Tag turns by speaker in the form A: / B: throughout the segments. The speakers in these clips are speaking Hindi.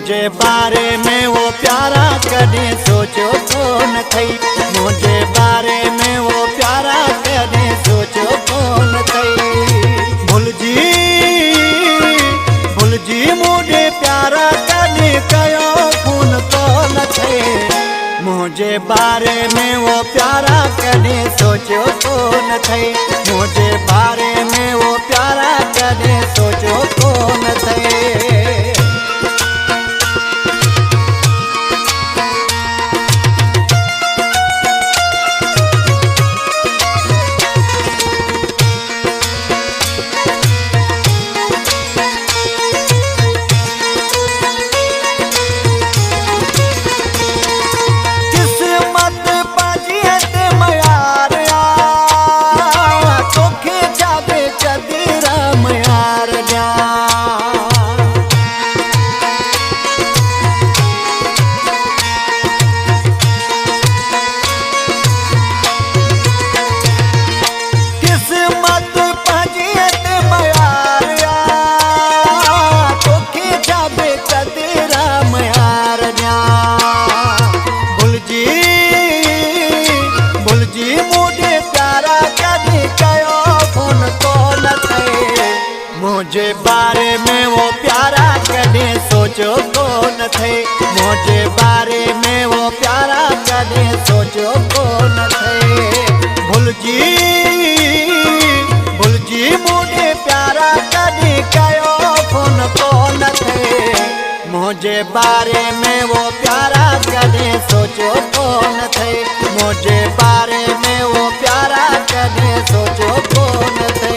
A: मुझे बारे में वो प्यारा कदे सोचो कौन थई। मुझे बारे में वो प्यारा कदे सोचो कौन थई। भूल जी मुझे प्यारा कदे कयो खून कौन थई। मुझे बारे में वो प्यारा कदे सोचो कौन थई। मुझे बारे में वो प्यारा कदे सोचो कौन थई। मुझे बारे में वो प्यारा कदे सोचो कौन थे। मुझे बारे में वो प्यारा कदे सोचो कौन थे। भूल जी मुझे प्यारा कदे कयो खून कौन थे। मुझे बारे में वो प्यारा कदे सोचो कौन थे। मुझे बारे में वो प्यारा कदे सोचो कौन थे।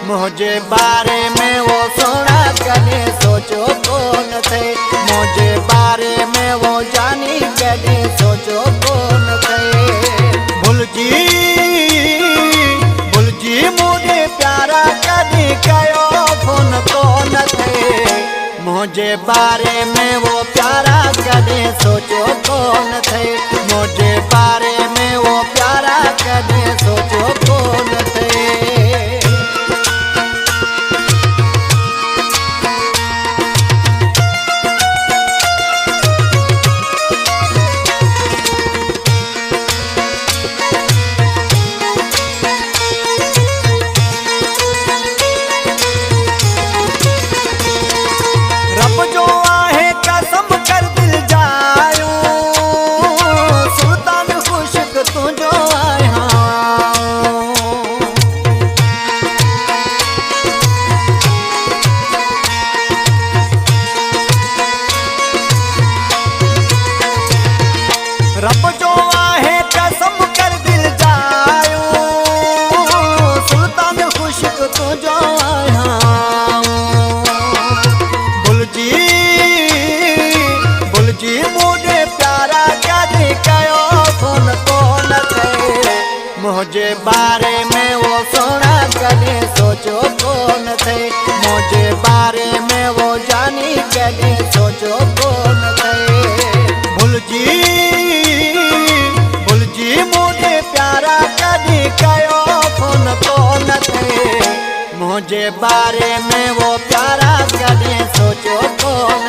A: मुझे बारे में वो सोना कदे सोचो कौन थे। मुझे बारे में वो जानी कदे सोचो कौन थे। भूल जी मुझे प्यारा कदे कयो खून कौन थे। मुझे बारे में वो प्यारा कदे सोचो कौन थे। मुझे बारे में वो प्यारा कदे सोचो कौन थे। रब जो आहे कसम कर दिल जायो। सुल्तान खुशक तुझो आया। भूल जी मुझे प्यारा कदे कयो खून कौन थे। मुझे बारे में वो सोना कदे सोचो कौन थे। मुझे बारे में वो जानी कदे सोचो कौन थे। भूल जी मुझे प्यारा कदे कयो खून कौन थे। मुझे बारे में वो प्यारा कदे सोचो कौन